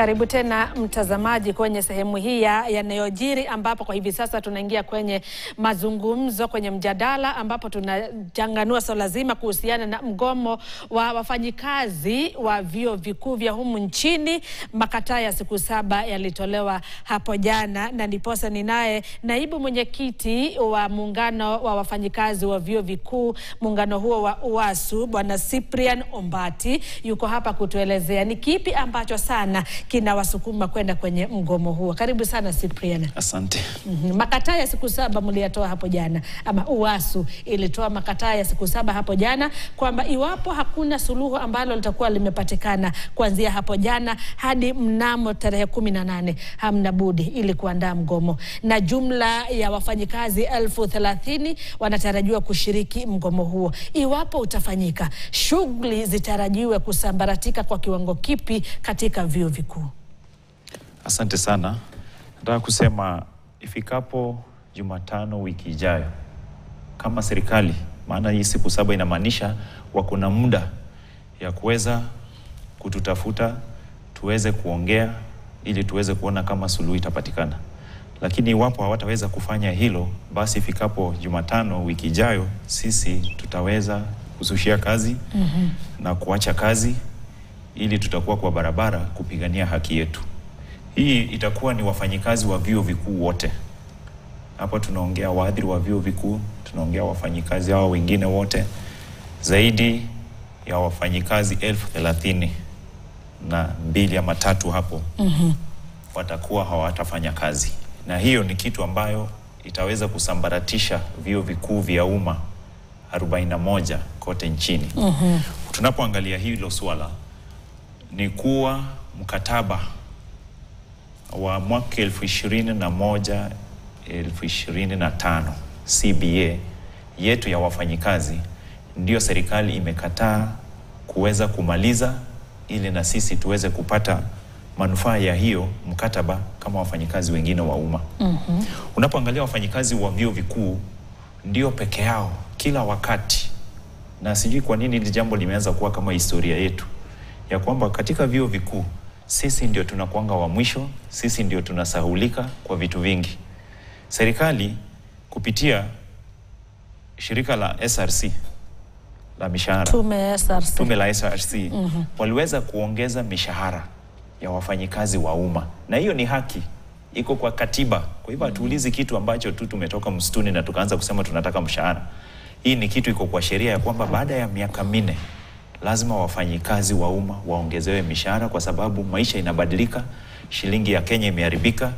Karibu tena mtazamaji kwenye sehemu hii ya yanayojiri, ambapo kwa hivi sasa tunaingia kwenye mazungumzo, kwenye mjadala ambapo tunachanganua swala zima kuhusiana na mgomo wa wafanyikazi wa vyuo vikuu vya humu nchini. Makataa ya siku 7 yalitolewa hapo jana, na ndiposa ninaye naibu mwenyekiti wa muungano wa wafanyikazi wa vyuo vikuu, muungano huo wa UASU, Bwana Cyprian Ombati, yuko hapa kutuelezea ni kipi ambacho sana kinawasukuma kwenda kwenye mgomo huo. Karibu sana Cyprian. Asante. Makataa ya siku 7 mliyatoa hapo jana, ama UASU ilitoa makataa ya siku 7 hapo jana, kwamba iwapo hakuna suluhu ambalo litakuwa limepatikana kuanzia hapo jana hadi mnamo tarehe 18, hamna budi ili kuandaa mgomo. Na jumla ya wafanyikazi 30,000 wanatarajiwa kushiriki mgomo huo. Iwapo utafanyika, shughuli zitarajiwe kusambaratika kwa kiwango kipi katika vyuo vikuu? Asante sana. Nataka kusema ifikapo Jumatano wiki ijayo, kama serikali, maana hii siku 7 inamaanisha wako na muda ya kuweza kututafuta, tuweze kuongea ili tuweze kuona kama suluhu itapatikana. Lakini iwapo hawataweza kufanya hilo, basi ifikapo Jumatano wiki ijayo sisi tutaweza kusushia kazi na kuacha kazi, ili tutakuwa kwa barabara kupigania haki yetu. Hii itakuwa ni wafanyikazi wa vyuo vikuu wote. Hapa tunaongea waadhiri wa vyuo vikuu, tunaongea wafanyikazi hao wengine wote, zaidi ya wafanyikazi 32,000 ama 3 hapo watakuwa hawatafanya kazi. Na hiyo ni kitu ambayo itaweza kusambaratisha vyuo vikuu vya umma 41 kote nchini. Tunapoangalia hilo swala, ni kuwa mkataba wa mwaka 2021-2025 CBA yetu ya wafanyikazi ndio serikali imekataa kuweza kumaliza, ili na sisi tuweze kupata manufaa ya hiyo mkataba kama wafanyikazi wengine wa umma. Unapoangalia wafanyikazi wa vyuo vikuu ndio peke yao kila wakati, na sijui kwa nini hili jambo limeanza kuwa kama historia yetu, ya kwamba katika vyuo vikuu sisi ndio tunakuanga wa mwisho, sisi ndio tunasahulika kwa vitu vingi. Serikali kupitia shirika la SRC la mishahara, tume la SRC, waliweza kuongeza mishahara ya wafanyikazi wa umma, na hiyo ni haki, iko kwa katiba. Kwa hivyo hatuulizi kitu ambacho tu tumetoka msituni na tukaanza kusema tunataka mshahara. Hii ni kitu iko kwa sheria ya kwamba baada ya miaka 4 lazima wafanyikazi wa umma waongezewe mishahara, kwa sababu maisha inabadilika, shilingi ya Kenya imeharibika,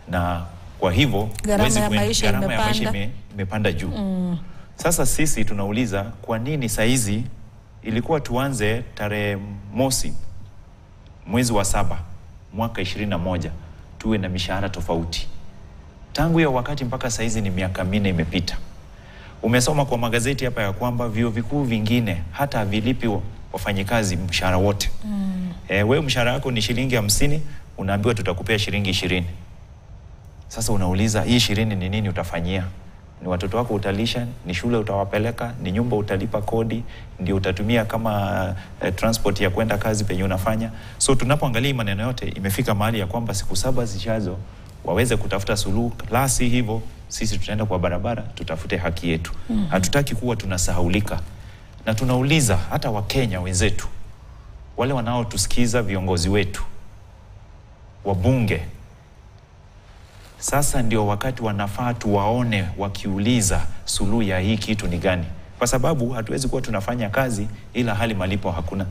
na kwa hivyo gharama ya maisha imepanda juu. Sasa sisi tunauliza kwa nini saizi ilikuwa tuanze tarehe 1 mwezi wa 7 mwaka 21 tuwe na mishahara tofauti. Tangu hiyo wakati mpaka saizi ni miaka 4 imepita. Umesoma kwa magazeti hapa ya kwamba vyuo vikuu vingine hata havilipi wafanyikazi mshahara wote. Wewe mshahara wako ni shilingi 50, unaambiwa tutakupea shilingi 20. Sasa unauliza hii 20 ni nini utafanyia? Ni watoto wako utalisha, ni shule utawapeleka, ni nyumba utalipa kodi, ndio utatumia kama transport ya kwenda kazi penye unafanya. So tunapoangalia maneno yote, imefika mahali ya kwamba siku 7 zijazo waweze kutafuta suluhu, la si hivyo sisi tutaenda kwa barabara tutafute haki yetu. Hatutaki kuwa tunasahulika. Na tunauliza hata Wakenya wenzetu, wale wanaotusikiza, viongozi wetu, wabunge, sasa ndio wakati wanafaa tuwaone wakiuliza suluhu ya hii kitu ni gani, kwa sababu hatuwezi kuwa tunafanya kazi ila hali malipo hakuna.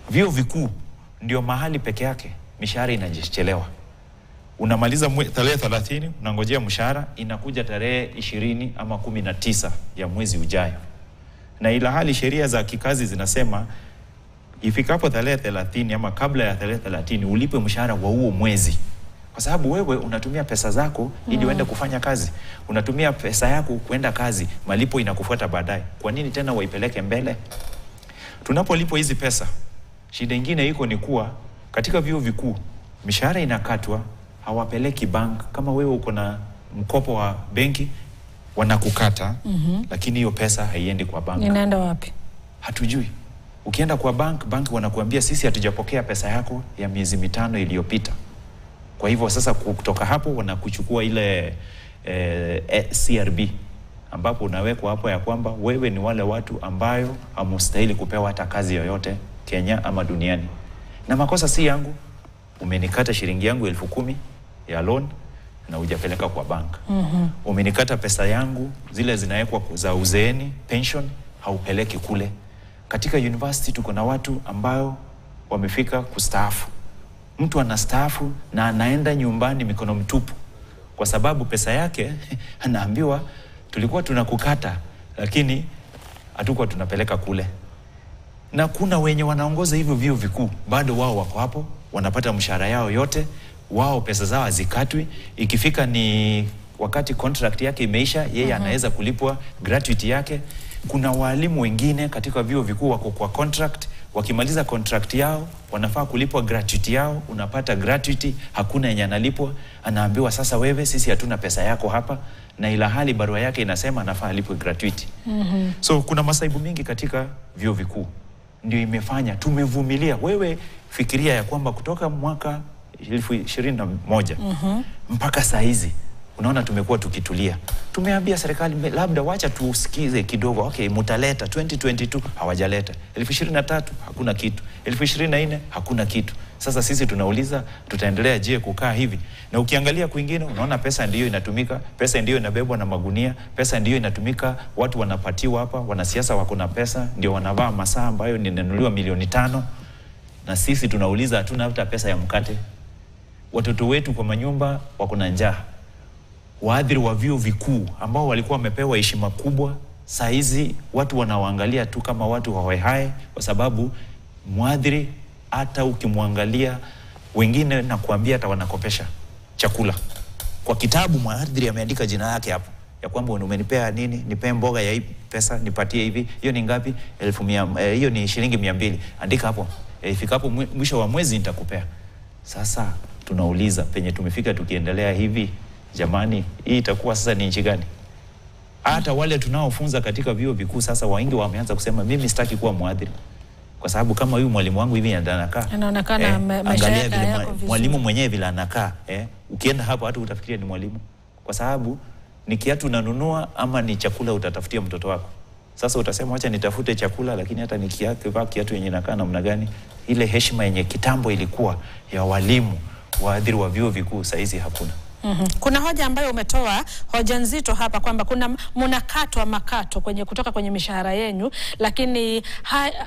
Vyuo vikuu ndio mahali peke yake mishahara inachelewa. Unamaliza tarehe 30, unangojea mshahara inakuja tarehe 20 ama 19 ya mwezi ujayo. Na ila hali sheria za kikazi zinasema ifikapo tarehe 30 ama kabla ya tarehe 30 ulipe mshahara wa huo mwezi. Kwa sababu wewe unatumia pesa zako ili uende kufanya kazi. Unatumia pesa yako kuenda kazi, malipo inakufuata baadaye. Kwa nini tena waipeleke mbele? Tunapolipwa hizi pesa, shida nyingine iko ni kuwa katika vyuo vikuu mishahara inakatwa, hawapeleki bank. Kama wewe uko na mkopo wa benki wanakukata, lakini hiyo pesa haiendi kwa bank. Inaenda wapi? Hatujui. Ukienda kwa bank wanakuambia sisi hatujapokea pesa yako ya miezi 5 iliyopita. Kwa hivyo sasa kutoka hapo wanakuchukua ile CRB ambapo unawekwa hapo ya kwamba wewe ni wale watu ambayo hamustahili kupewa hata kazi yoyote Kenya ama duniani. Na makosa si yangu. Umenikata shilingi yangu 10,000 ya loan na hujapeleka kwa bank. Umenikata pesa yangu zile zinawekwa za uzeeni, pension, haupeleki kule. Katika university tuko na watu ambao wamefika kustaafu. Mtu anastaafu na anaenda nyumbani mikono mtupu kwa sababu pesa yake anaambiwa tulikuwa tunakukata lakini hatukuwa tunapeleka kule. Na kuna wenye wanaongoza hivyo vyuo vikuu bado wao wako hapo, wanapata mshahara yao yote, wao pesa zao hazikatwi. Ikifika ni wakati contract yake imeisha, yeye anaweza kulipwa gratuity yake. Kuna walimu wengine katika vyuo vikuu wako kwa contract, wakimaliza contract yao wanafaa kulipwa gratuity yao, unapata gratuity, hakuna yenye analipwa, anaambiwa sasa wewe sisi hatuna pesa yako hapa, na ila hali barua yake inasema anafaa alipwe gratuity. So kuna masaibu mingi katika vyuo vikuu. Ndio imefanya tumevumilia. Wewe fikiria ya kwamba kutoka mwaka 2021 mpaka saa hizi unaona tumekuwa tukitulia. Tumeambia serikali labda wacha tusikize kidogo. Okay, mutaleta 2022 hawajaleta. 2023 hakuna kitu. 2024 hakuna kitu. Sasa sisi tunauliza tutaendelea je kukaa hivi? Na ukiangalia kwingine unaona pesa ndiyo inatumika, pesa ndiyo inabebwa na magunia, pesa ndiyo inatumika, watu wanapatiwa hapa, wanasiasa wako na pesa, ndio wanavaa masaa ambayo ninanunuliwa milioni 5, na sisi tunauliza hatuna hata pesa ya mkate. Watoto wetu kwa manyumba wako na njaa. Waadhiri wa vyuo vikuu ambao walikuwa wamepewa heshima kubwa, saa hizi watu wanawaangalia tu kama watu hohehae kwa sababu mwadhiri hata ukimwangalia wengine na kuambia hata wanakopesha chakula. Kwa kitabu mwadhiri ameandika jina yake hapo ya kwamba umenipea nini, nipee mboga ya hii pesa, nipatie hivi, hiyo ni ngapi? 1,100, hiyo ni shilingi 200. Andika hapo. Ifikapo mwisho wa mwezi nitakupea. Sasa tunauliza penye tumefika tukiendelea hivi, jamani, hii itakuwa sasa ni nchi gani? Hata wale tunaofunza katika vyuo vikuu sasa wengi wameanza kusema mimi sitaki kuwa mwadhiri. Kwa sababu kama huyu mwalimu wangu hivi anakaa, anaonekana angalia vile mwalimu mwenyewe vile anakaa, ukienda hapo hata utafikiria ni mwalimu. Kwa sababu ni kiatu unanunua ama ni chakula utatafutia mtoto wako. Sasa utasema acha nitafute chakula, lakini hata nikivaa kiatu yenye inakaa namna gani? Ile heshima yenye kitambo ilikuwa ya walimu, waadhiri wa vyuo vikuu sasa hizi hakuna. Kuna hoja ambayo umetoa, hoja nzito hapa kwamba kuna mnakatwa makato kutoka kwenye mishahara yenu, lakini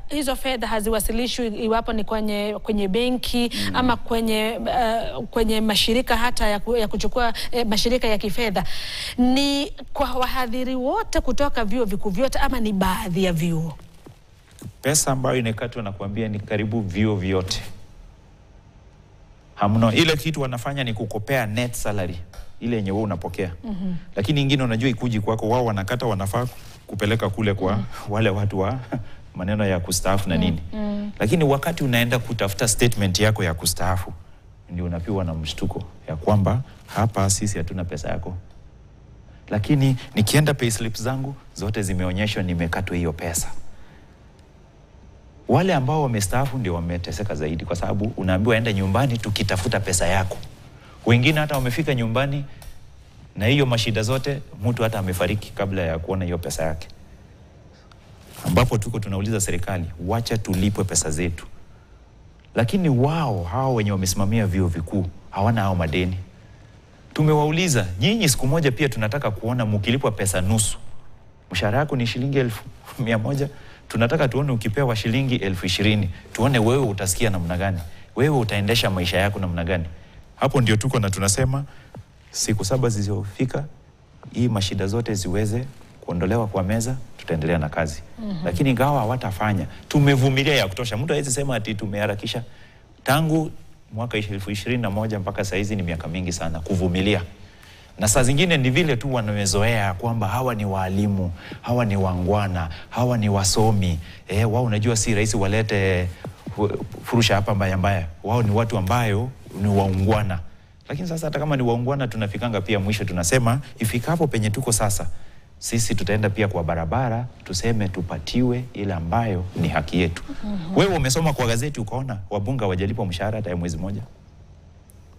hizo fedha haziwasilishwi iwapo ni kwenye benki ama kwenye mashirika hata ya kuchukua mashirika ya kifedha. Ni kwa wahadhiri wote kutoka vyuo vikuu vyote ama ni baadhi ya vyuo? Pesa ambayo inakatwa na kuambia ni karibu vyuo vyote. Hamno, ile kitu wanafanya ni kukopea net salary ile yenye wewe unapokea. Lakini ingine unajua ikuji kwako, wao wanakata, wanafaa kupeleka kule kwa wale watu wa maneno ya kustaafu na nini. Lakini wakati unaenda kutafuta statement yako ya kustaafu ndio unapiwa na mshtuko ya kwamba hapa sisi hatuna pesa yako. Lakini nikienda payslips zangu zote zimeonyeshwa nimekatwa hiyo pesa. Wale ambao wamestaafu ndio wameteseka zaidi kwa sababu unaambiwa enda nyumbani tukitafuta pesa yako. Wengine hata wamefika nyumbani na hiyo mashida zote, mtu hata amefariki kabla ya kuona hiyo pesa yake. Ambapo tuko tunauliza serikali, wacha tulipwe pesa zetu. Lakini hao wenye wamesimamia vyuo vikuu hawana hao madeni. Tumewauliza, nyinyi siku moja pia tunataka kuona mkilipwa pesa nusu. Mshahara wako ni shilingi 1,100. Tunataka tuone ukipewa shilingi 20,000, tuone wewe utasikia namna gani, wewe utaendesha maisha yako namna gani. Hapo ndio tuko na tunasema siku 7 zilizofika hii mashida zote ziweze kuondolewa kwa meza, tutaendelea na kazi. Lakini ingawa hawatafanya, tumevumilia ya kutosha. Mtu hawezi sema ati tumeharakisha. Tangu mwaka 2021 mpaka saa hizi ni miaka mingi sana kuvumilia. Na saa zingine ni vile tu wanamezoea kwamba hawa ni walimu, hawa ni wangwana, hawa ni wasomi. Wao unajua si rahisi walete furusha hapa mbaya. Wao ni watu ambayo ni waungwana. Lakini sasa hata kama ni waungwana tunafikanga pia mwisho tunasema ifikapo penye tuko sasa sisi tutaenda pia kwa barabara tuseme tupatiwe ile ambayo ni haki yetu. Wewe umesoma kwa gazeti ukaona wabunge hawajalipwa mshahara hata ya mwezi mmoja?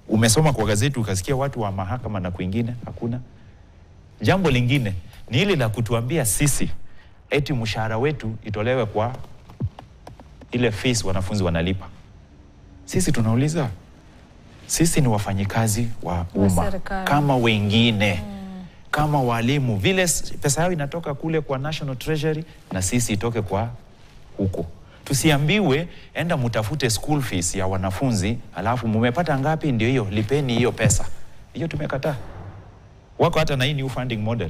Umesoma kwa gazeti ukasikia watu wa mahakama na kwingine hakuna? Jambo lingine ni ile la kutuambia sisi eti mshahara wetu itolewe kwa ile fees wanafunzi wanalipa. Sisi tunauliza, sisi ni wafanyikazi wa umma kama wengine, kama walimu, vile pesa yao inatoka kule kwa National Treasury na sisi itoke kwa huko. Tusiambiwe enda mutafute school fees ya wanafunzi alafu mumepata ngapi ndio hiyo lipeni hiyo pesa. Hiyo tumekataa. Wako hata na hii new funding model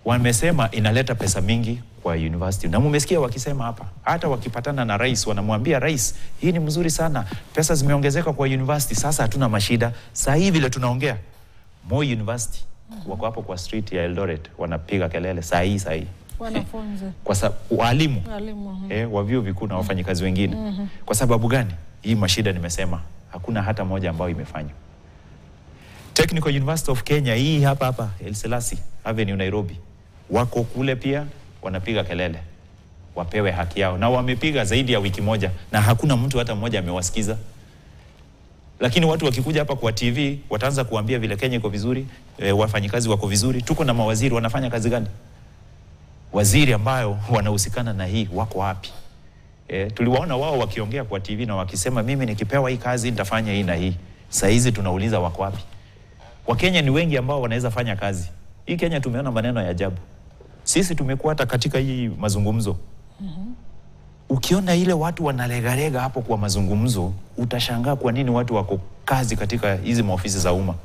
wamesema inaleta pesa mingi kwa university, na mumesikia wakisema hapa hata wakipatana na rais wanamwambia rais, hii ni mzuri sana, pesa zimeongezeka kwa university, sasa hatuna mashida. Sasa hivi vile tunaongea Moi University wako hapo kwa street ya Eldoret wanapiga kelele saa hii wanafunzi kwa sababu walimu wa vyuo vikuu na wafanyikazi wengine. Kwa sababu gani? Hii mashida nimesema hakuna hata moja ambayo imefanywa. Technical University of Kenya hii hapa El Selassie Avenue Nairobi wako kule pia wanapiga kelele wapewe haki yao, na wamepiga zaidi ya wiki moja na hakuna mtu hata mmoja amewasikiza. Lakini watu wakikuja hapa kwa TV wataanza kuambia vile Kenya iko vizuri, wafanyikazi wako vizuri. Tuko na mawaziri wanafanya kazi gani? Waziri ambayo wanahusikana na hii wako wapi? Tuliwaona wao wakiongea kwa TV na wakisema mimi nikipewa hii kazi nitafanya hii na hii. Sasa hizi tunauliza wako wapi? Wakenya ni wengi ambao wanaweza fanya kazi. Hii Kenya tumeona maneno ya ajabu. Sisi tumekuwa hata katika hii mazungumzo. Ukiona ile watu wanalegarega hapo kwa mazungumzo, utashangaa kwa nini watu wako kazi katika hizi maofisi za umma.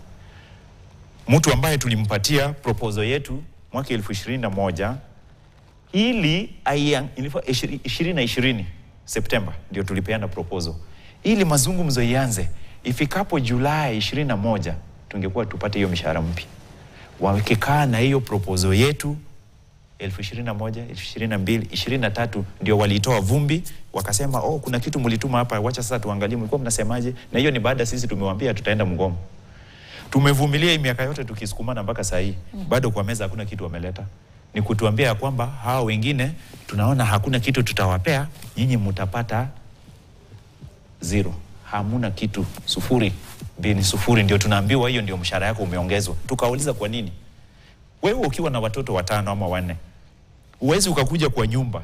Mtu ambaye tulimpatia proposal yetu mwaka 2021 ili 2020 Septemba ndio tulipeana proposal. Ili mazungumzo ianze ifikapo Julai 21 tungekuwa tupate hiyo mishahara mpya. Wakikaa na hiyo proposal yetu 2021, 2022, 2023 ndio walitoa vumbi wakasema kuna kitu mlituma hapa, wacha sasa tuangalie mlikuwa mnasemaje. Na hiyo ni baada sisi tumewaambia tutaenda mgomo. Tumevumilia hii miaka yote tukisukumana mpaka saa hii. Bado kwa meza hakuna kitu wameleta. Ni kutuambia kwamba hao wengine tunaona hakuna kitu tutawapea, nyinyi mtapata zero. Hamuna kitu, sufuri ndio tunaambiwa hiyo ndio mshahara yako umeongezwa. Tukauliza kwa nini? Wewe ukiwa na watoto 5 ama 4, uwezi ukakuja kwa nyumba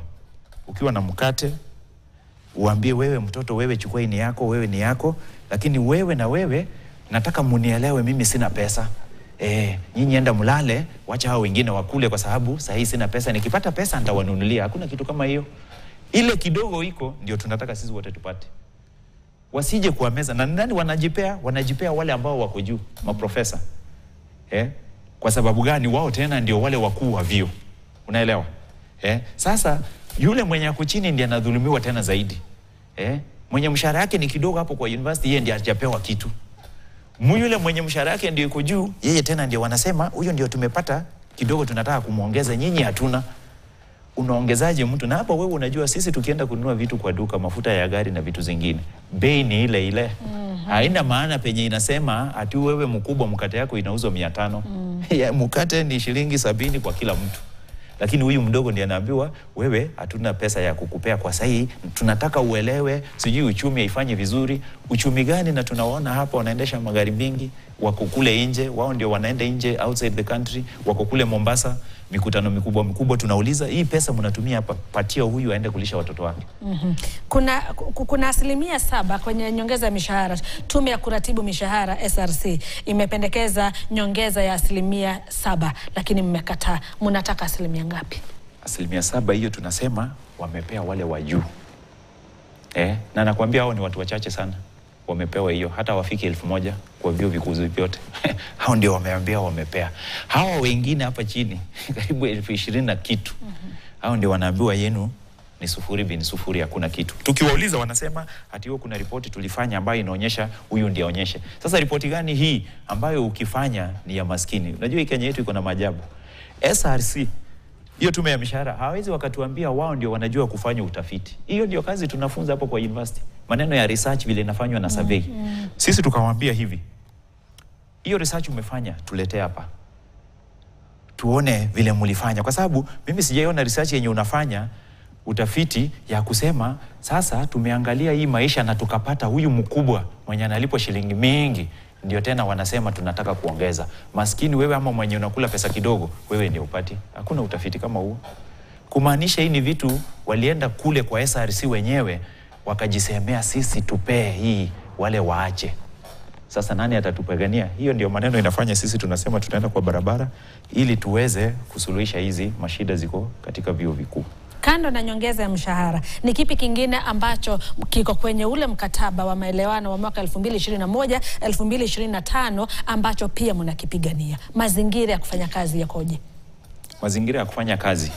ukiwa na mkate uambie wewe mtoto wewe chukua ni yako, wewe ni yako, lakini wewe na wewe nataka munielewe mimi sina pesa. Nyinyi enda mulale, wacha hao wengine wakule kwa sababu saa hii sina pesa, nikipata pesa nitawanunulia. Hakuna kitu kama hiyo. Ile kidogo iko ndio tunataka sisi wote tupate. Wasije kwa meza na nani wanajipea wale ambao wako juu, maprofesa. Kwa sababu gani? Wao tena ndio wale wakuu wa vyuo. Unaelewa? Sasa yule mwenye ako chini ndiye anadhulumiwa tena zaidi. Mwenye mshahara yake ni kidogo hapo kwa university yeye ndiye hajapewa kitu. Yule mwenye mshahara yake ndio yuko juu, yeye tena ndio wanasema huyo ndio tumepata kidogo tunataka kumuongeza, nyinyi hatuna. Unaongezaje mtu? Na hapo wewe unajua sisi tukienda kununua vitu kwa duka, mafuta ya gari na vitu zingine, bei ni ile ile. Haina maana penye inasema ati wewe mkubwa mkate yako inauzwa 500. Ya mkate ni shilingi 70 kwa kila mtu. Lakini huyu mdogo ndiye anaambiwa wewe hatuna pesa ya kukupea kwa sahi, tunataka uelewe sijui uchumi haifanye vizuri. Uchumi gani? Na tunaona hapa wanaendesha magari mingi, wako kule nje, wao ndio wanaenda nje outside the country, wako kule Mombasa, mikutano mikubwa. Tunauliza hii pesa mnatumia hapa, patia huyu aende kulisha watoto wake. Kuna asilimia 7 kwenye nyongeza ya mishahara. Tume ya kuratibu mishahara SRC imependekeza nyongeza ya asilimia 7, lakini mmekataa. Mnataka asilimia ngapi? Asilimia 7 hiyo tunasema wamepea wale wa juu. Na nakwambia hao ni watu wachache sana wamepewa hiyo, hata wafiki 1000 kwa vyuo vikuu vyote. Hao ndio wameambia wamepea. Hawa wengine hapa chini karibu 20,000 na kitu. Hao ndio wanaambiwa yenu ni sufuri hakuna kitu. Tukiwauliza wanasema ati hiyo kuna ripoti tulifanya ambayo inaonyesha huyu ndiye aonyeshe. Sasa ripoti gani hii ambayo ukifanya ni ya maskini? Unajua hii Kenya yetu iko na maajabu. SRC hiyo tume ya mishahara hawezi wakatuambia wao ndio wanajua kufanya utafiti. Hiyo ndio kazi tunafunza hapo kwa university. Maneno ya research vile inafanywa na survey. Sisi tukamwambia hivi, hiyo research umefanya tuletee hapa. tuone vile mulifanya, kwa sababu mimi sijaiona research yenye unafanya utafiti ya kusema sasa tumeangalia hii maisha na tukapata huyu mkubwa mwenye analipwa shilingi mingi ndio tena wanasema tunataka kuongeza. Maskini wewe ama mwenye unakula pesa kidogo wewe ndio upati. Hakuna utafiti kama huo. Kumaanisha hii ni vitu walienda kule kwa SRC wenyewe wakajisemea sisi tupee hii wale waache. Sasa nani atatupigania? Hiyo ndio maneno inafanya sisi tunasema tutaenda kwa barabara ili tuweze kusuluhisha hizi mashida ziko katika vyuo vikuu. Kando na nyongeza ya mshahara, ni kipi kingine ambacho kiko kwenye ule mkataba wa maelewano wa mwaka 2021-2025 ambacho pia mnakipigania? Mazingira ya kufanya kazi yakoje? Mazingira ya kufanya kazi.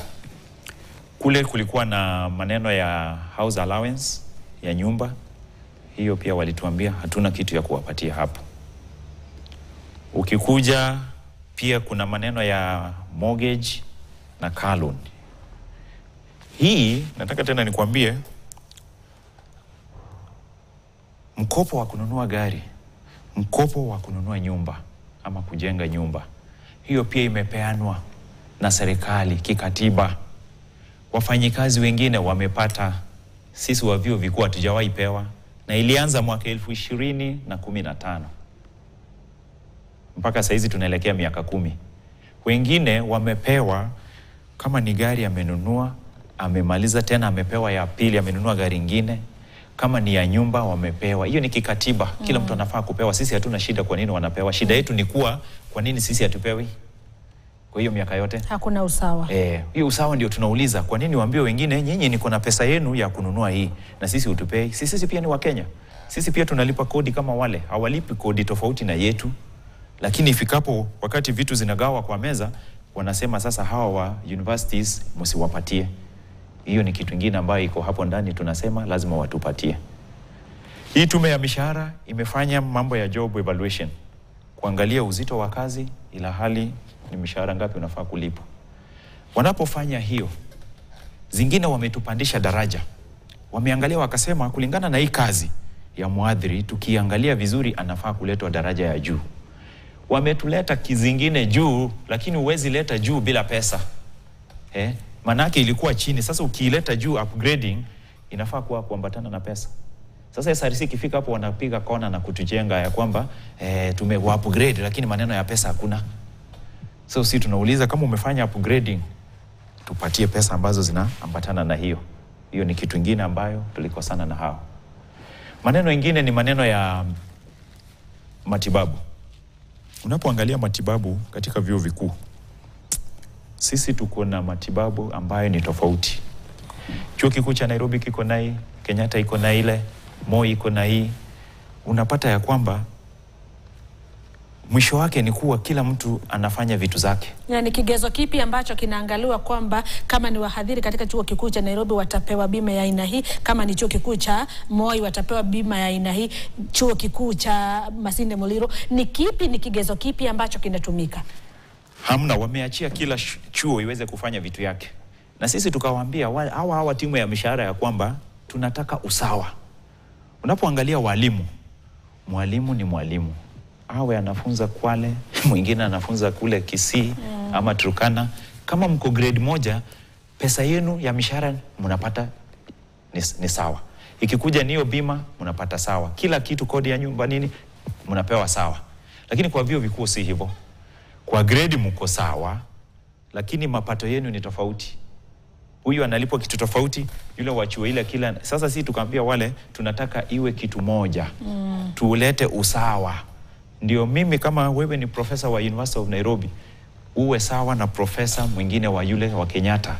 Kule kulikuwa na maneno ya house allowance ya nyumba. Hiyo pia walituambia hatuna kitu ya kuwapatia hapo. Ukikuja pia kuna maneno ya mortgage na car loan. Hii nataka tena nikwambie, mkopo wa kununua gari, mkopo wa kununua nyumba ama kujenga nyumba, hiyo pia imepeanwa na serikali kikatiba. Wafanyikazi wengine wamepata, sisi wa vyuo vikuu hatujawahi pewa, na ilianza mwaka 2015 mpaka saizi tunaelekea miaka 10. Wengine wamepewa, kama ni gari amenunua amemaliza tena amepewa ya pili, amenunua gari ingine. Kama ni ya nyumba wamepewa. Hiyo ni kikatiba. Kila mtu anafaa kupewa. Sisi hatuna shida kwa nini wanapewa. Shida yetu ni kuwa kwa nini sisi hatupewi? Kwa hiyo miaka yote hakuna usawa. Hiyo usawa ndio tunauliza. Kwa nini waambie wengine nyinyi niko na pesa yenu ya kununua hii na sisi hutupei? Sisi pia ni wa Kenya. Sisi pia tunalipa kodi kama wale. Hawalipi kodi tofauti na yetu. Lakini ifikapo wakati vitu zinagawa kwa meza, wanasema sasa hawa wa universities msiwapatie. Hiyo ni kitu kingine ambayo iko hapo ndani, tunasema lazima watupatie. Hii tume ya mishahara imefanya mambo ya job evaluation, kuangalia uzito wa kazi ila hali ni mishahara ngapi unafaa kulipwa. Wanapofanya hiyo, zingine wametupandisha daraja. Wameangalia wakasema kulingana na hii kazi ya muadhiri, tukiangalia vizuri anafaa kuletwa daraja ya juu. Wametuleta kizingine juu, lakini huwezi leta juu bila pesa. Manake ilikuwa chini, sasa ukiileta juu upgrading inafaa kuwa kuambatana na pesa. Sasa SRC ikifika hapo wanapiga kona na kutujenga ya kwamba tume-upgrade lakini maneno ya pesa hakuna. So sisi tunauliza kama umefanya upgrading tupatie pesa ambazo zinaambatana na hiyo. Hiyo ni kitu kingine ambayo tulikosana na hao. Maneno mengine ni maneno ya matibabu. Unapoangalia matibabu katika vyuo vikuu, sisi tuko na matibabu ambayo ni tofauti. Chuo kikuu cha Nairobi kiko na hii, Kenyatta iko na ile, Moi iko na hii. Unapata ya kwamba mwisho wake ni kuwa kila mtu anafanya vitu zake. Ni kigezo kipi ambacho kinaangaliwa kwamba kama ni wahadhiri katika chuo kikuu cha Nairobi watapewa bima ya aina hii, kama ni chuo kikuu cha Moi watapewa bima ya aina hii, chuo kikuu cha Masinde Muliro, ni kigezo kipi ambacho kinatumika? Hamna, wameachia kila chuo iweze kufanya vitu yake. Na sisi tukawaambia hawa timu ya mishahara ya kwamba tunataka usawa. Unapoangalia walimu, mwalimu ni mwalimu. Awe anafunza Kwale, mwingine anafunza kule Kisii ama Turkana. Kama mko grade moja, pesa yenu ya mishahara mnapata ni sawa. Ikikuja niyo bima mnapata sawa. Kila kitu, kodi ya nyumba nini, mnapewa sawa. Lakini kwa vyuo vikuu si hivyo. Kwa grade mko sawa, lakini mapato yenu ni tofauti. Huyu analipwa kitu tofauti, yule wa chuo ile kila. Sasa sisi tukaambia wale tunataka iwe kitu moja. Tuulete usawa. Ndio mimi kama wewe ni profesa wa University of Nairobi, uwe sawa na profesa mwingine wa yule wa Kenyatta.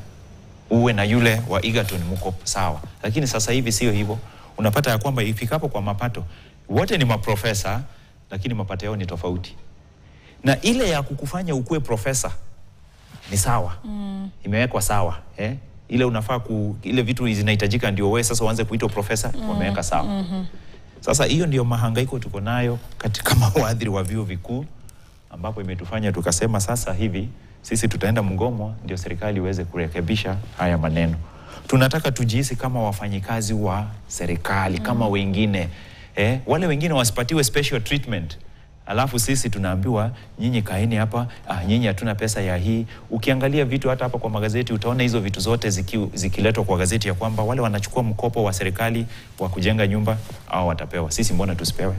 Uwe na yule wa Egerton mko sawa. Lakini sasa hivi sio hivyo. Unapata ya kwamba ifikapo kwa mapato, wote ni maprofesa lakini mapato yao ni tofauti. Na ile ya kukufanya ukue profesa ni sawa. Imewekwa sawa, ile unafaa ile vitu zinahitajika ndio wewe sasa uanze kuitwa profesa, wameweka sawa. Sasa hiyo ndio mahangaiko tuko nayo katika mawaziri wa vyuo vikuu, ambapo imetufanya tukasema sasa hivi sisi tutaenda mgomo ndio serikali iweze kurekebisha haya maneno. Tunataka tujihisi kama wafanyikazi wa serikali kama wengine. Wale wengine wasipatiwe special treatment. Alafu sisi tunaambiwa nyinyi kaeni hapa, nyinyi hatuna pesa ya hii. Ukiangalia vitu hata hapa kwa magazeti utaona hizo vitu zote zikiletwa kwa gazeti ya kwamba wale wanachukua mkopo wa serikali wa kujenga nyumba au watapewa. Sisi mbona tusipewe?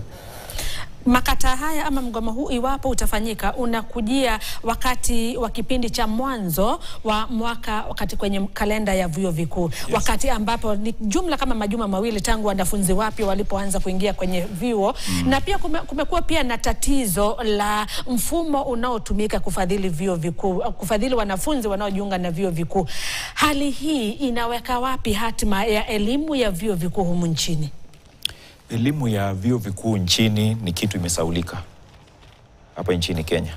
Makata haya ama mgomo huu iwapo utafanyika unakujia wakati wa kipindi cha mwanzo wa mwaka, wakati kwenye kalenda ya vyuo vikuu. Yes. Wakati ambapo ni jumla kama majuma mawili tangu wanafunzi wapya walipoanza kuingia kwenye vyuo. Na pia kumekuwa pia na tatizo la mfumo unaotumika kufadhili vyuo vikuu, kufadhili wanafunzi wanaojiunga na vyuo vikuu. Hali hii inaweka wapi hatima ya elimu ya vyuo vikuu humu nchini? Elimu ya vyuo vikuu nchini ni kitu imesaulika hapa nchini Kenya.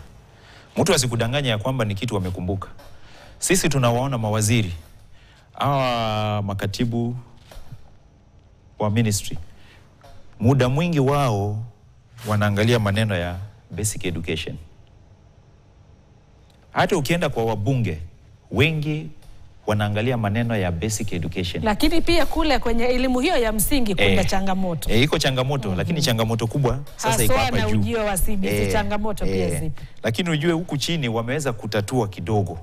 Mtu asikudanganya ya kwamba ni kitu wamekumbuka. Sisi tunawaona mawaziri, hawa makatibu wa ministry, muda mwingi wao wanaangalia maneno ya basic education. Hata ukienda kwa wabunge, wengi wanaangalia maneno ya basic education. Lakini pia kule kwenye elimu hiyo ya msingi kuna changamoto. Iko changamoto, lakini changamoto kubwa sasa iko hapa juu. Ujio wa CBC changamoto pia zipo. Lakini ujue huku chini wameweza kutatua kidogo.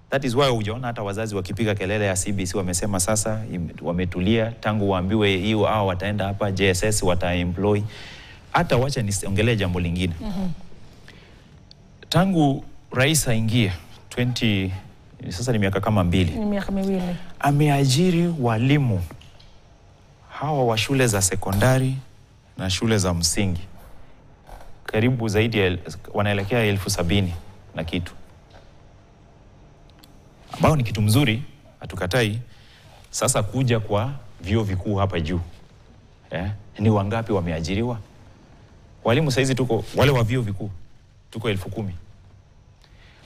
That is why ujaona hata wazazi wakipiga kelele ya CBC wamesema sasa wametulia tangu waambiwe hiyo hao wataenda hapa JSS wataemploy. Hata wacha niongelee jambo lingine. Tangu rais aingia sasa ni miaka kama 2. Ni miaka 2. Ameajiri walimu hawa wa shule za sekondari na shule za msingi karibu zaidi ya wanaelekea 70,000 na kitu, ambao ni kitu mzuri, hatukatai. Sasa kuja kwa vyuo vikuu hapa juu, ni wangapi wameajiriwa? Walimu saizi tuko wale wa vyuo vikuu tuko 10,000.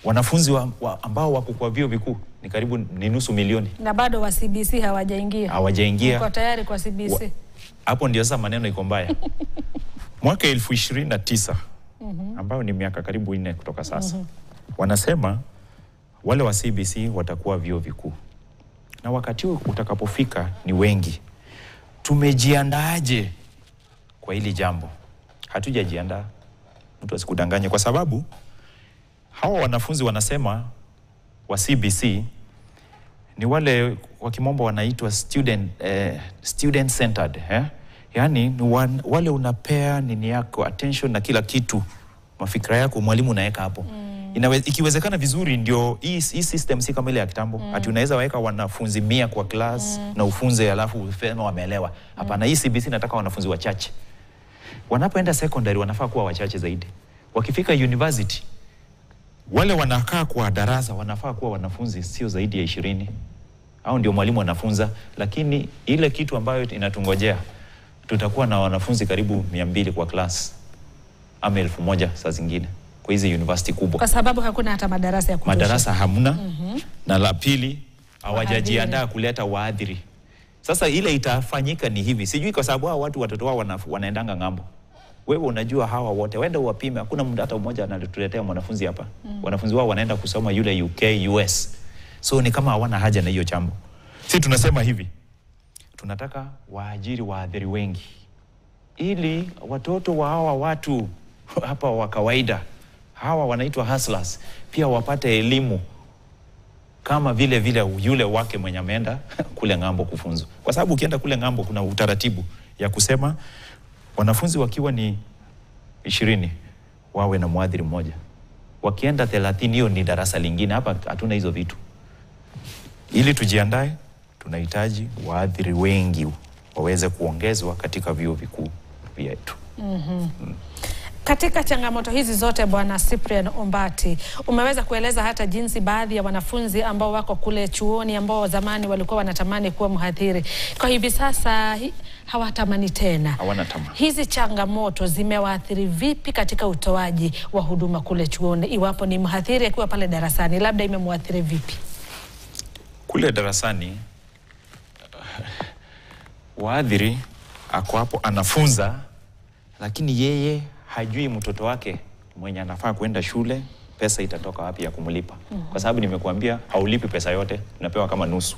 Wanafunzi ambao wako kwa vyuo vikuu ni karibu ni 500,000. Na bado wa CBC hawajaingia. Hawajaingia. Uko tayari kwa CBC? Hapo ndio sasa maneno iko mbaya. Mwaka 2029 ambao ni miaka karibu 4 kutoka sasa. Wanasema wale wa CBC watakuwa vyuo vikuu. Na wakati utakapofika ni wengi. Tumejiandaaje kwa hili jambo? Hatujajiandaa. Mtu asikudanganye, kwa sababu hawa wanafunzi wanasema wa CBC ni wale kwa kimombo wanaitwa student centered. Yaani ni wale unapea nini yako attention na kila kitu, mafikra yako mwalimu unaweka hapo. Ikiwezekana vizuri ndio hii system si kama ile ya kitambo. Ati unaweza waweka wanafunzi 100 kwa class na ufunze alafu ufeme wameelewa. Hapana, hii CBC nataka wanafunzi wachache. Wanapoenda secondary wanafaa kuwa wachache zaidi. Wakifika university wale wanakaa kwa darasa wanafaa kuwa wanafunzi sio zaidi ya 20. Hao ndio mwalimu anafunza, lakini ile kitu ambayo inatungojea tutakuwa na wanafunzi karibu 200 kwa class ama 1000 saa zingine kwa hizi university kubwa, kwa sababu hakuna hata madarasa ya kutosha. Madarasa hamna. Na la pili hawajajiandaa kuleta waadhiri. Sasa ile itafanyika ni hivi, sijui kwa sababu hao watoto wao wanaendanga ngambo. Wewe unajua hawa wote wenda uwapime, hakuna mtu hata mmoja anatuletea mwanafunzi hapa. Wanafunzi wao wanaenda kusoma yule UK, US. So ni kama hawana haja na hiyo jambo. Sisi tunasema hivi, tunataka waajiri waadhiri wengi ili watoto wa hawa watu hapa wa kawaida, hawa wanaitwa hustlers, pia wapate elimu kama vile yule wake mwenye ameenda kule ngambo kufunzwa. Kwa sababu ukienda kule ngambo kuna utaratibu ya kusema wanafunzi wakiwa ni 20 wawe na mwadhiri mmoja. Wakienda 30 hiyo ni darasa lingine. Hapa hatuna hizo vitu. Ili tujiandae tunahitaji waadhiri wengi waweze kuongezwa katika vyuo vikuu vyetu. Katika changamoto hizi zote Bwana Cyprian Ombati, umeweza kueleza hata jinsi baadhi ya wanafunzi ambao wako kule chuoni ambao zamani walikuwa wanatamani kuwa mhadhiri, kwa hivi sasa hawatamani tena. Hawana tamaa. Hizi changamoto zimewaathiri vipi katika utoaji wa huduma kule chuoni? Iwapo ni mhadhiri akiwa pale darasani, labda imemwathiri vipi? Kule darasani waadhiri ako hapo anafunza, lakini yeye hajui mtoto wake mwenye anafaa kwenda shule pesa itatoka wapi ya kumlipa. Kwa sababu nimekuambia haulipi pesa yote, unapewa kama nusu.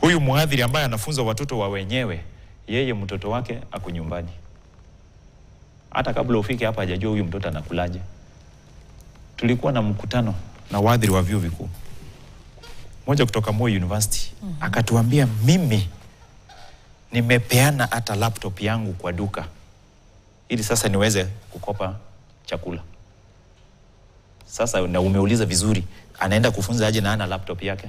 Huyu mhadhiri ambaye anafunza watoto wa wenyewe, yeye mtoto wake ako nyumbani. Hata kabla ufike hapa hajajua huyu mtoto anakulaje. Tulikuwa na mkutano na wahadhiri wa vyuo vikuu. Mmoja kutoka Moi University akatuambia, mimi nimepeana hata laptop yangu kwa duka ili sasa niweze kukopa chakula. Sasa na umeuliza vizuri, anaenda kufunza aje na ana laptop yake?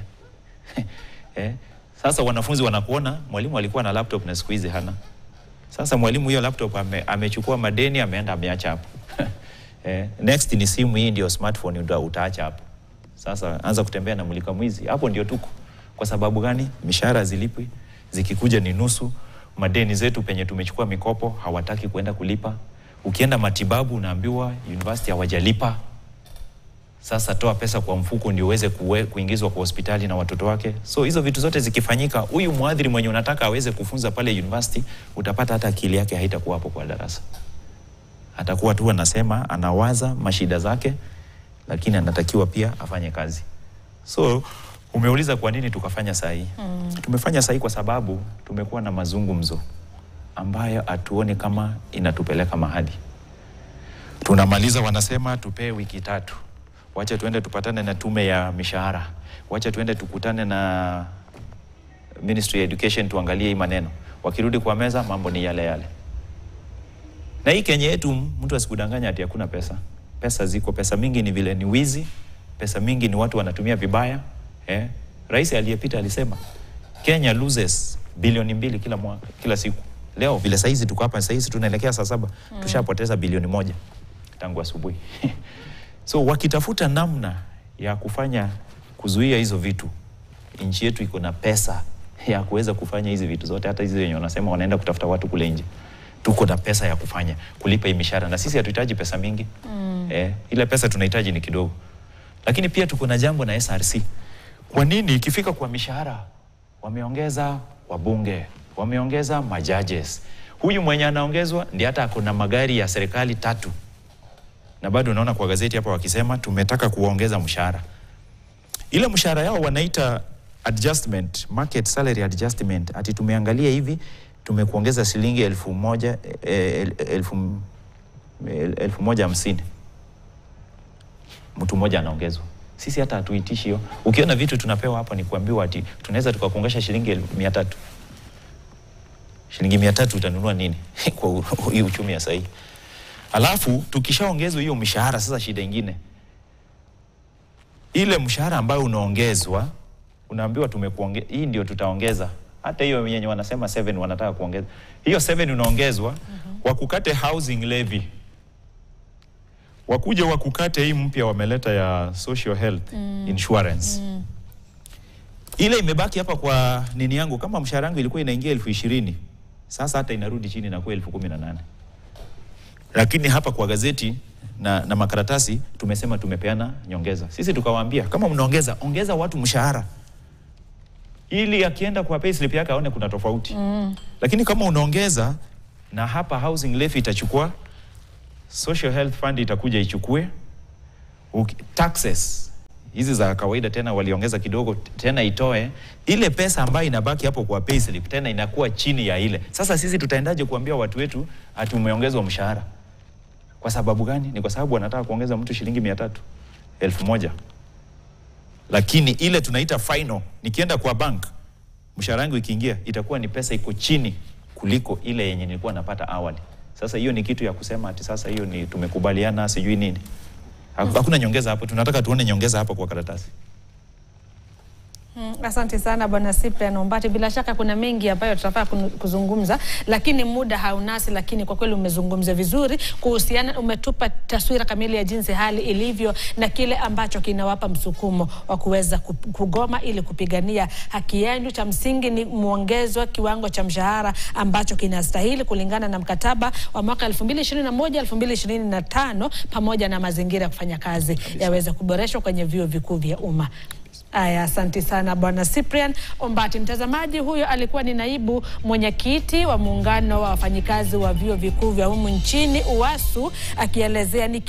Sasa wanafunzi wanakuona mwalimu alikuwa na laptop na siku hizi hana. Sasa mwalimu hiyo laptop amechukua madeni, ameenda ameacha hapo. Next ni simu, hii ndio smartphone utaacha hapo. Sasa anza kutembea na mulika mwizi. Hapo ndio tuko. Kwa sababu gani? Mishahara zilipwi, zikikuja ni nusu. Madeni zetu penye tumechukua mikopo hawataki kuenda kulipa. Ukienda matibabu unaambiwa university hawajalipa. Sasa toa pesa kwa mfuko ndio uweze kuingizwa kwa hospitali na watoto wake. So hizo vitu zote zikifanyika, huyu mhadhiri mwenye unataka aweze kufunza pale university, utapata hata akili yake haitakuwa hapo kwa darasa. Atakuwa tu anasema, anawaza mashida zake, lakini anatakiwa pia afanye kazi. So umeuliza kwa nini tukafanya sahi? Tumefanya sahi kwa sababu tumekuwa na mazungumzo ambayo atuone kama inatupeleka mahali. Tunamaliza wanasema tupee wiki 3. Wacha tuende tupatane na tume ya mishahara. Wacha tuende tukutane na Ministry of Education tuangalie hii maneno. Wakirudi kwa meza mambo ni yale yale. Na hii Kenya yetu mtu asikudanganya ati hakuna pesa. Pesa ziko, pesa mingi ni vile ni wizi, pesa mingi ni watu wanatumia vibaya. Rais aliyepita alisema Kenya loses bilioni 2 kila mwaka, kila siku. Leo vile saizi tuko hapa, saizi tunaelekea saa 7, tushapoteza bilioni 1 tangu asubuhi. So wakitafuta namna ya kufanya kuzuia hizo vitu, nchi yetu iko na pesa ya kuweza kufanya hizi vitu zote, hata hizi wenye wanasema wanaenda kutafuta watu kule nje. Tuko na pesa ya kufanya, kulipa hii mishahara, na sisi hatuhitaji pesa mingi. Ile pesa tunahitaji ni kidogo. Lakini pia tuko na jambo na SRC. Kwa nini ikifika kwa mishahara wameongeza wabunge, wameongeza majudges? Huyu mwenye anaongezwa ndiye hata kuna magari ya serikali 3. Na bado unaona kwa gazeti hapa wakisema tumetaka kuongeza mshahara. Ile mshahara yao wanaita adjustment, market salary adjustment. Ati tumeangalia hivi, tumekuongeza shilingi 1,150. Mtu mmoja anaongezwa. Sisi hata hatuitishi hiyo. Ukiona vitu tunapewa hapa ni kuambiwa ati tunaweza tukakuongesha shilingi 300. Shilingi 300 utanunua nini kwa hii uchumi ya sasa hivi? Alafu tukishaongezwa hiyo mshahara, sasa shida nyingine. Ile mshahara ambayo unaongezwa, unaambiwa tumekuongeza, hii ndio tutaongeza. Hata hiyo yenye wanasema 7 wanataka kuongeza. Hiyo 7 unaongezwa wakukate housing levy. Wakuje wakukate hii mpya wameleta ya social health insurance. Ile imebaki hapa kwa nini yangu, kama mshahara wangu ilikuwa inaingia 20,000, sasa hata inarudi chini na kwa 18,000. Lakini hapa kwa gazeti na makaratasi tumesema tumepeana nyongeza. Sisi tukawaambia kama mnaongeza, ongeza watu mshahara, ili akienda kwa payslip yake aone kuna tofauti. Lakini kama unaongeza na hapa housing levy itachukua, social health fund itakuja ichukue, taxes hizi za kawaida tena waliongeza kidogo tena itoe, ile pesa ambayo inabaki hapo kwa payslip tena inakuwa chini ya ile. Sasa sisi tutaendaje kuambia watu wetu ati umeongezwa mshahara? Kwa sababu gani? Ni kwa sababu wanataka kuongeza mtu shilingi 300, 1,000. Lakini ile tunaita final, nikienda kwa bank mshahara wangu ikiingia itakuwa ni pesa iko chini kuliko ile yenye nilikuwa napata awali. Sasa hiyo ni kitu ya kusema ati sasa hiyo ni tumekubaliana sijui nini. Hakuna nyongeza hapo, tunataka tuone nyongeza hapo kwa karatasi. Asante sana Bwana Cyprian Ombati. Bila shaka kuna mengi ambayo tutafaa kuzungumza, lakini muda haunasi, lakini kwa kweli umezungumza vizuri kuhusiana, umetupa taswira kamili ya jinsi hali ilivyo na kile ambacho kinawapa msukumo wa kuweza kugoma ili kupigania haki yenu. Cha msingi ni muongezwe kiwango cha mshahara ambacho kinastahili kulingana na mkataba wa mwaka 2021-2025 pamoja na mazingira ya kufanya kazi yaweze kuboreshwa kwenye vyuo vikuu vya umma. Aya, asante sana Bwana Cyprian Ombati. Mtazamaji, huyo alikuwa ni naibu mwenyekiti wa muungano wa wafanyikazi wa vyuo vikuu vya humu nchini UASU, akielezea ni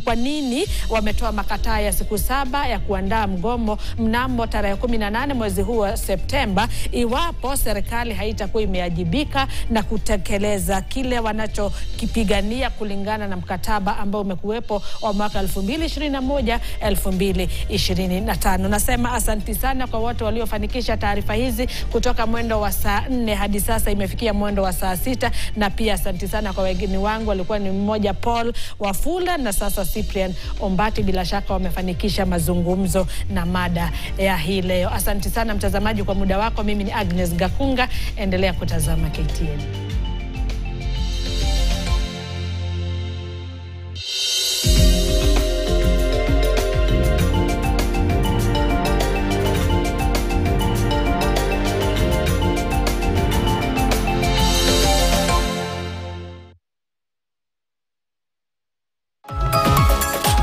kwa nini wametoa makataa ya siku 7 ya kuandaa mgomo mnamo tarehe 18 mwezi huu wa Septemba iwapo serikali haitakuwa imeajibika na kutekeleza kile wanachokipigania kulingana na mkataba ambao umekuwepo wa mwaka 2021-2025. Nasema asanti sana kwa wote waliofanikisha taarifa hizi kutoka mwendo wa saa 4 hadi sasa imefikia mwendo wa saa 6, na pia asanti sana kwa wageni wangu, walikuwa ni mmoja Paul Wafula na sasa Cyprian Ombati. Bila shaka wamefanikisha mazungumzo na mada ya hii leo. Asanti sana mtazamaji kwa muda wako. Mimi ni Agnes Gakunga, endelea kutazama KTN.